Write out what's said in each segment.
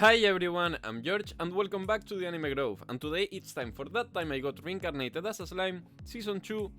Hi everyone, I'm George and welcome back to the Anime Grove, and today it's time for That Time I Got Reincarnated As A Slime, Season 2,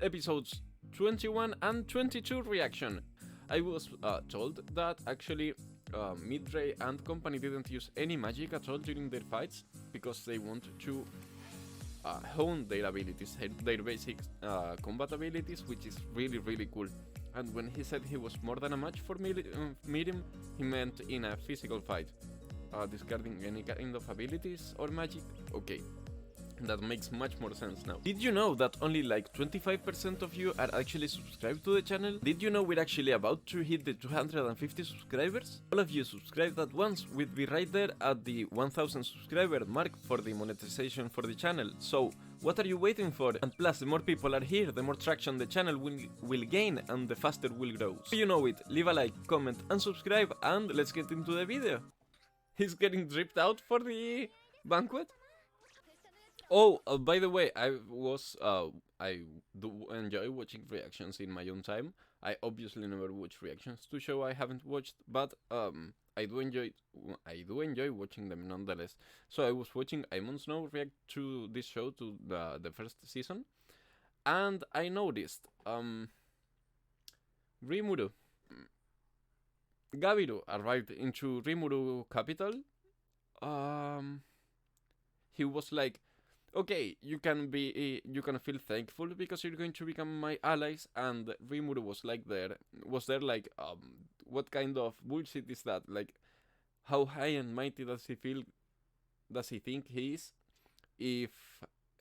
Episodes 21 and 22 reaction. I was told that actually Midray and company didn't use any magic at all during their fights because they want to hone their abilities, their basic combat abilities, which is really cool. And when he said he was more than a match for medium, he meant in a physical fight. Discarding any kind of abilities or magic? Okay, that makes much more sense now. Did you know that only like 25% of you are actually subscribed to the channel? Did you know we're actually about to hit the 250 subscribers? All of you subscribed at once, we'd be right there at the 1000 subscriber mark for the monetization for the channel. So what are you waiting for? And plus, the more people are here, the more traction the channel will gain and the faster we'll grow. So you know it, leave a like, comment and subscribe, and let's get into the video. He's getting dripped out for the banquet? Oh, by the way, I do enjoy watching reactions in my own time. I obviously never watch reactions to show I haven't watched, but I do enjoy watching them nonetheless. So I was watching Aimon Snow react to this show, to the first season, and I noticed Rimuru. Gabiru arrived into Rimuru capital. He was like, okay, you can feel thankful because you're going to become my allies, and Rimuru was there like, what kind of bullshit is that? Like, how high and mighty does he think he is, if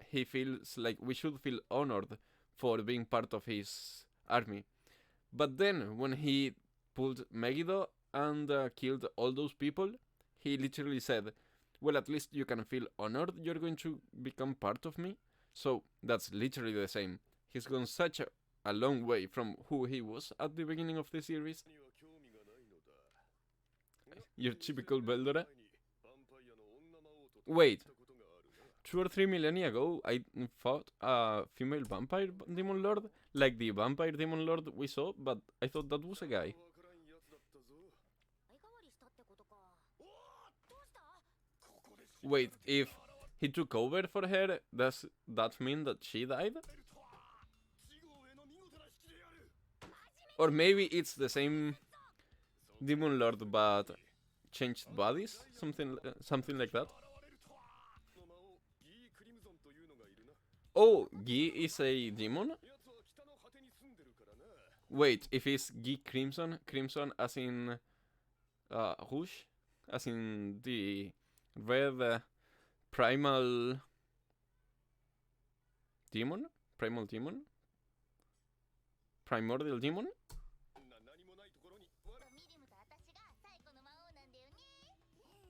he feels like we should feel honored for being part of his army? But then, when he pulled Megiddo and killed all those people, he literally said, well, at least you can feel honored you're going to become part of me. So that's literally the same. He's gone such a long way from who he was at the beginning of the series. Your typical Beldora. Wait, 2 or 3 millennia ago, I fought a female vampire demon lord, like the vampire demon lord we saw, but I thought that was a guy. Wait, if he took over for her, does that mean that she died? Or maybe it's the same demon lord but changed bodies? Something like that. Oh, Gi is a demon? Wait, if it's Gi Crimson as in Rouge? As in the red primal demon? Primal demon? Primordial demon?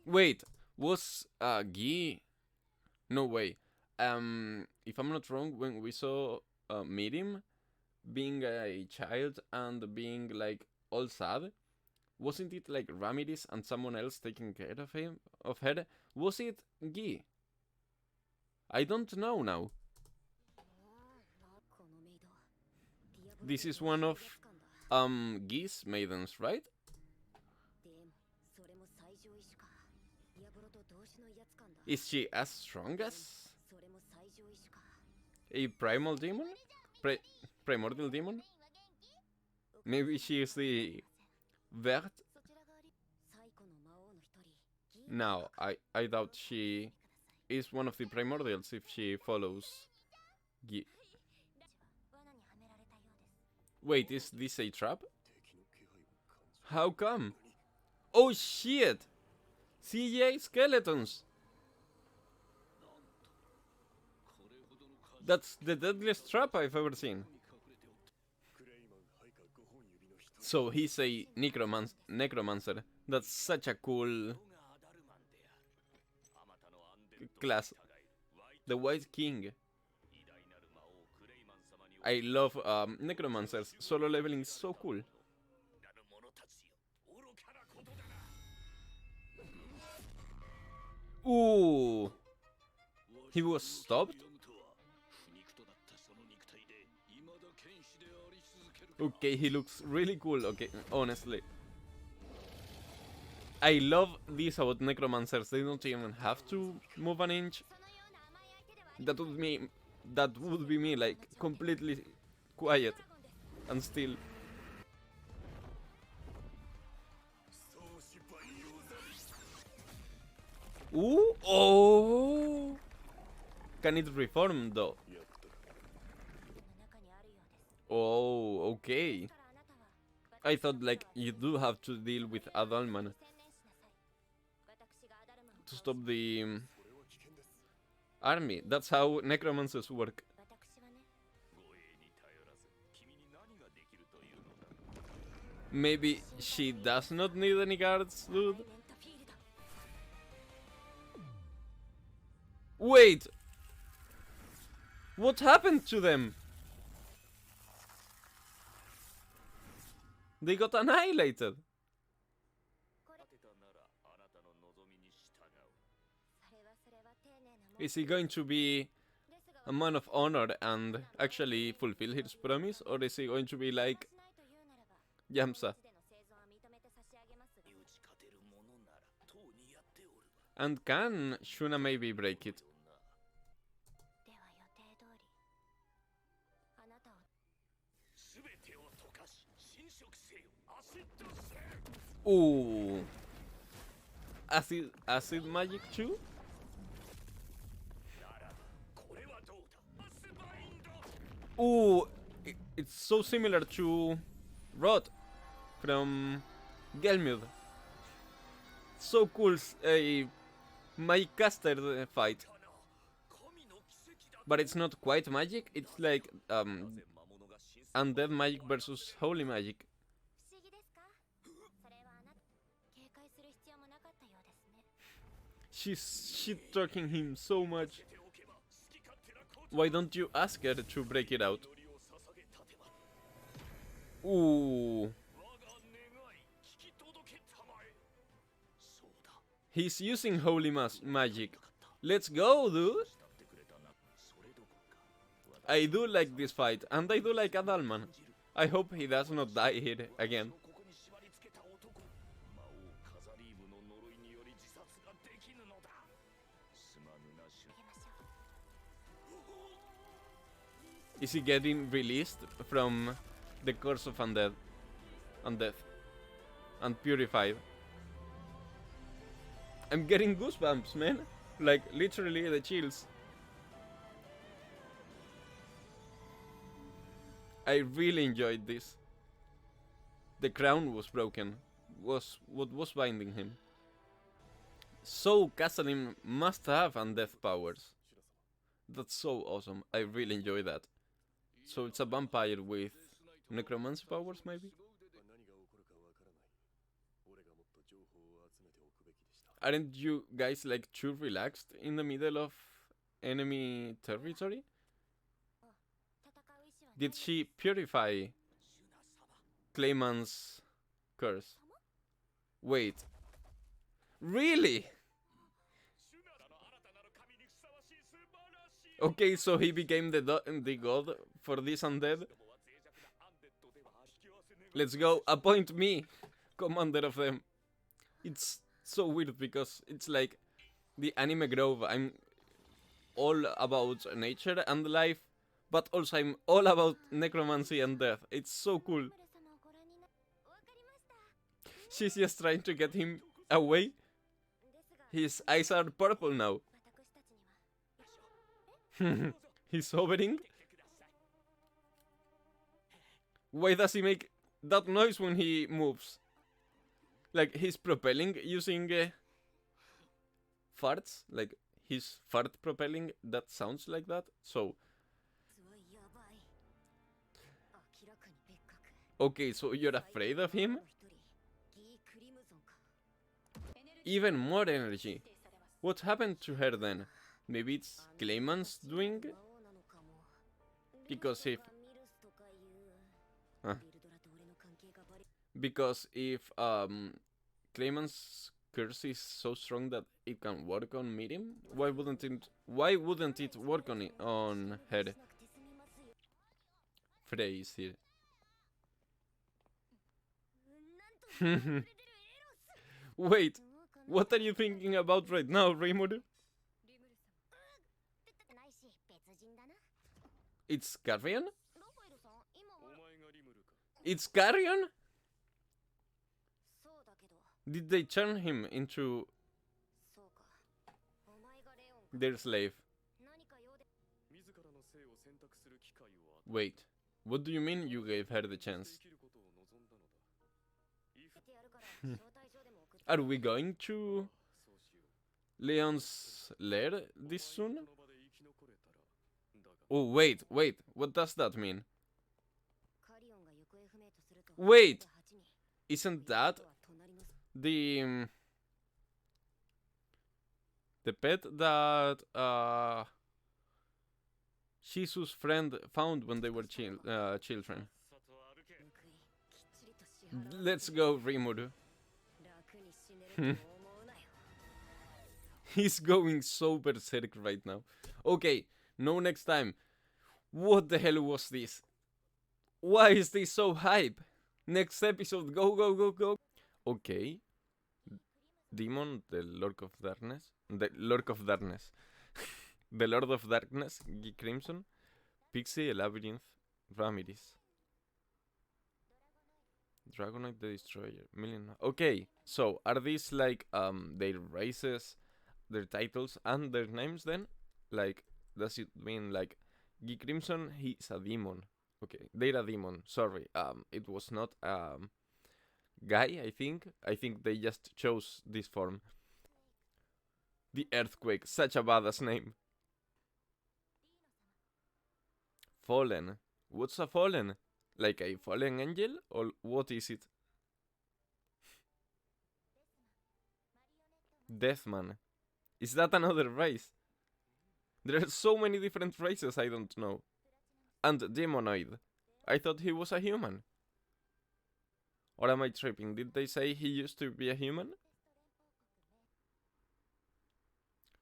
Wait, was Gi... No way. If I'm not wrong, when we saw Mirim being a child and being like all sad, wasn't it like Ramirez and someone else taking care of her? Was it Gi? I don't know now. This is one of Gi's maidens, right? Is she as strong as a primal demon? Primordial demon? Maybe she is the Vert? No, I doubt she is one of the primordials if she follows Gi. Wait, is this a trap? How come? Oh shit! CGI skeletons! That's the deadliest trap I've ever seen. So he's a necromancer. That's such a cool class. The White King. I love necromancers. Solo leveling is so cool. Ooh! He was stopped? Okay, he looks really cool, okay, honestly. I love this about necromancers. They don't even have to move an inch. That would be me, like completely quiet and still. Ooh, oh! Can it reform though? Oh, okay. I thought like you do have to deal with Adalman to stop the army. That's how necromancers work. Maybe she does not need any guards, dude. Wait! What happened to them? They got annihilated. Is he going to be a man of honor and actually fulfill his promise? Or is he going to be like Yamsa? And can Shuna maybe break it? Ooh. Acid magic too? Ooh, it's so similar to Rod from Gelmud. So cool, a magic caster fight. But it's not quite magic, it's like undead magic versus holy magic. She's shit-talking him so much. Why don't you ask her to break it out? Ooh. He's using holy magic. Let's go, dude. I do like this fight, and I do like Adalman. I hope he does not die here again. Is he getting released from the curse of undeath and purified? I'm getting goosebumps, man. Like literally the chills. I really enjoyed this. The crown was broken. Was what was binding him. So Casadim must have undeath powers. That's so awesome. I really enjoy that. So it's a vampire with necromancy powers, maybe? Aren't you guys like too relaxed in the middle of enemy territory? Did she purify Clayman's curse? Wait. Really? Okay, so he became the god for this undead? Let's go, appoint me commander of them. It's so weird because it's like the anime grove. I'm all about nature and life, but also I'm all about necromancy and death. It's so cool. She's just trying to get him away. His eyes are purple now. He's hovering. Why does he make that noise when he moves? Like he's propelling using farts? Like he's fart propelling? That sounds like that? So... Okay, so you're afraid of him? Even more energy. What happened to her then? Maybe it's Clayman's doing? Because if... Because if Clayman's curse is so strong that it can work on Miriam, why wouldn't it work on her? Frey is here. Wait, what are you thinking about right now, Rimuru? It's Carrion? It's Carrion? Did they turn him into their slave? Wait, what do you mean you gave her the chance? Are we going to Leon's lair this soon? Oh, wait, what does that mean? Wait, isn't that the pet that Shisu's friend found when they were children? Let's go, Rimuru. He's going so berserk right now. Okay, no next time. What the hell was this? Why is this so hype? Next episode, go. Okay. Demon, the Lord of Darkness. The Lord of Darkness. The Lord of Darkness, Crimson. Pixie, Labyrinth, Ramirez. Dragonite the Destroyer, Million. Okay, so are these like their races, their titles, and their names then? Like, does it mean like G Crimson, he's a demon? Okay, they're a demon. Sorry, it was not guy. I think they just chose this form. The Earthquake, such a badass name. Fallen. What's a fallen? Like a fallen angel? Or what is it? Deathman. Is that another race? There are so many different races I don't know. And Demonoid. I thought he was a human. Or am I tripping? Did they say he used to be a human?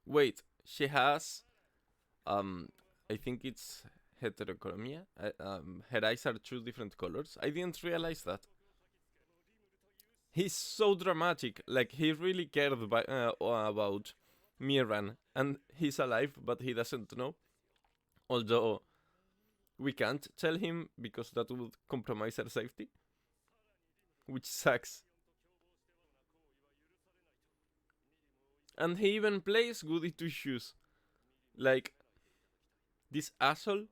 Wait, she has... I think it's heterochromia. Her eyes are two different colors. I didn't realize that. He's so dramatic. Like, he really cared about Miran. And he's alive, but he doesn't know. Although, we can't tell him because that would compromise her safety. Which sucks. And he even plays goody two shoes. Like, this asshole.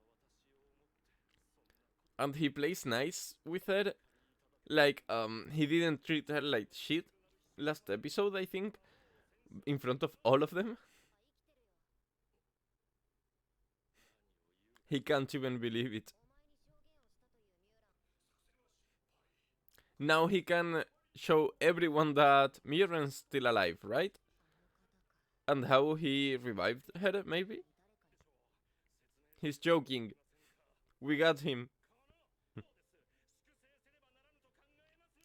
And he plays nice with her. Like, he didn't treat her like shit last episode, I think. In front of all of them. He can't even believe it. Now he can show everyone that Miran's still alive, right? And how he revived her, maybe? He's joking. We got him.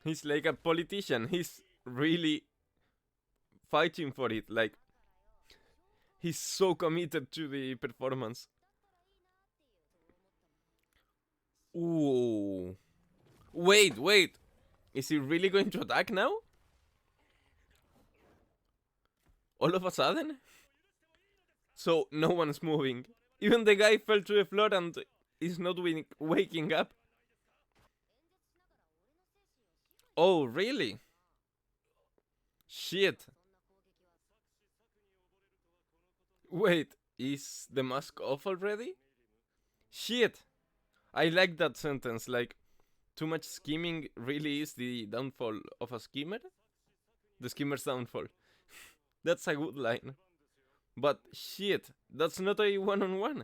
He's like a politician. He's really fighting for it. Like, he's so committed to the performance. Ooh. Wait. Is he really going to attack now? All of a sudden? So no one's moving. Even the guy fell to the floor and is not waking up. Oh, really? Shit. Wait, is the mask off already? Shit. I like that sentence, like, too much scheming really is the downfall of a schemer? The schemer's downfall. That's a good line. But shit, that's not a one-on-one.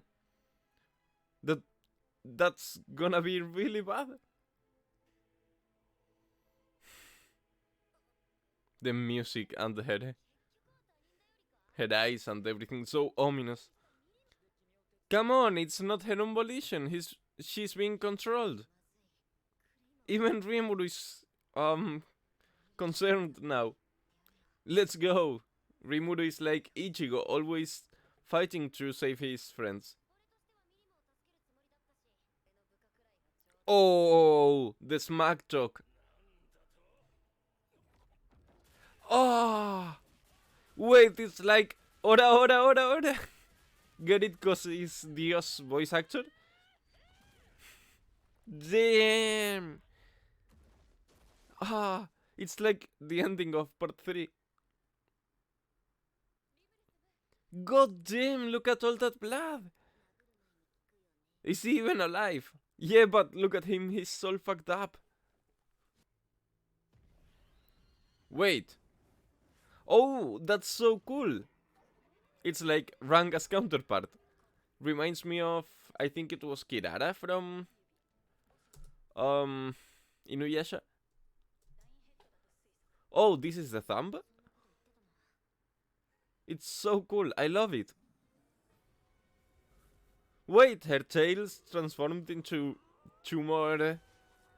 That's gonna be really bad. The music and her eyes and everything, so ominous. Come on, it's not her own volition. She's being controlled. Even Rimuru is concerned now. Let's go. Rimuru is like Ichigo, always fighting to save his friends. Oh, the smack talk. Oh! Wait, it's like... Ora, ora, ora, ora! Get it? Cause it's Dios voice actor? Damn! Ah! It's like the ending of part 3. God damn, look at all that blood! Is he even alive? Yeah, but look at him, he's all fucked up. Wait. Oh, that's so cool. It's like Ranga's counterpart. Reminds me of, I think it was Kirara from Inuyasha. Oh, this is the thumb? It's so cool, I love it. Wait, her tail's transformed into 2 more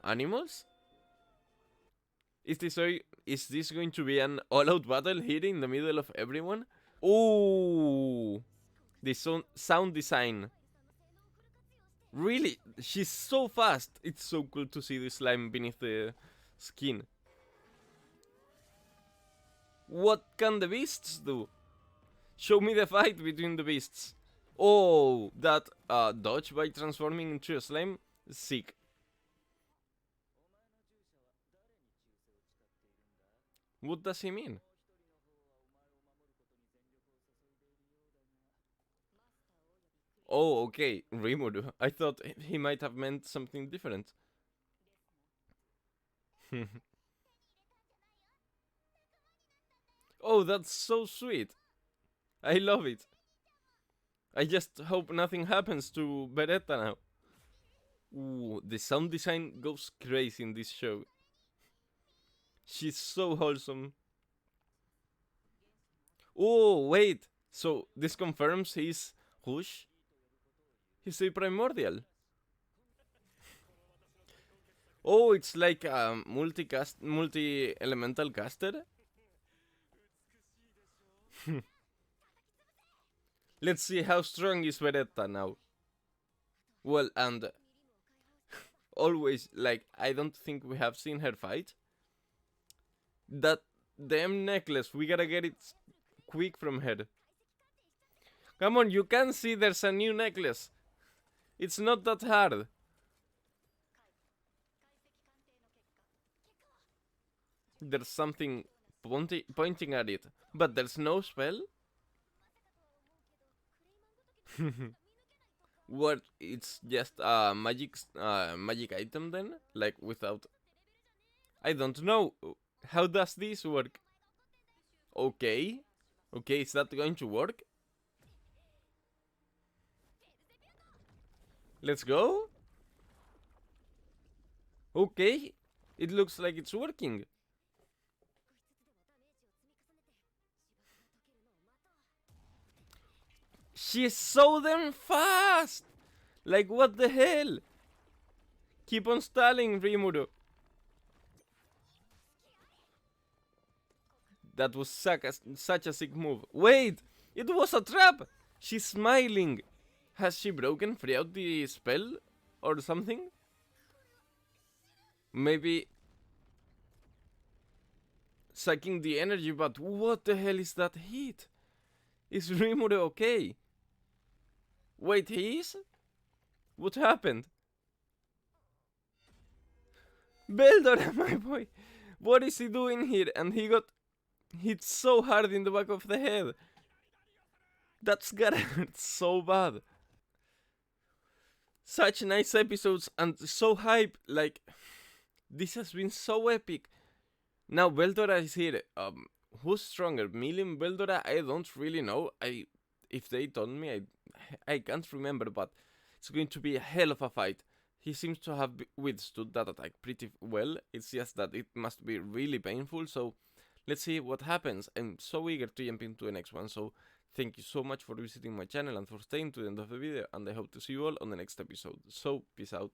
animals? Is this going to be an all-out battle here in the middle of everyone? Oh, the sound design. Really, she's so fast. It's so cool to see the slime beneath the skin. What can the beasts do? Show me the fight between the beasts. Oh, that dodge by transforming into a slime? Sick. What does he mean? Oh, okay, Rimuru. I thought he might have meant something different. Oh, that's so sweet. I love it. I just hope nothing happens to Beretta now. Ooh, the sound design goes crazy in this show. She's so wholesome. Oh, wait. So, this confirms he's Hush? He's a primordial. Oh, it's like a multi-elemental caster? Let's see how strong is Beretta now. Well, and always, like, I don't think we have seen her fight. That damn necklace, we gotta get it quick from her. Come on, you can see there's a new necklace. It's not that hard. There's something pointing at it, but there's no spell? What? It's just a magic item then? Like without... I don't know. How does this work? Okay. Okay, is that going to work? Let's go. Okay. It looks like it's working. She's so damn fast! Like, what the hell? Keep on stalling, Rimuru. That was such a sick move. Wait! It was a trap! She's smiling. Has she broken free out the spell? Or something? Maybe... sucking the energy, but what the hell is that hit? Is Rimuru okay? Wait, he is? What happened? Beldora, my boy! What is he doing here? And he got hit so hard in the back of the head. That's gotta hurt so bad. Such nice episodes and so hype. Like, this has been so epic. Now Beldora is here. Who's stronger, Millie and Beldora? I don't really know. If they told me, I can't remember, but it's going to be a hell of a fight. He seems to have withstood that attack pretty well. It's just that it must be really painful, so let's see what happens. I'm so eager to jump into the next one, so thank you so much for visiting my channel and for staying to the end of the video, and I hope to see you all on the next episode. So, peace out.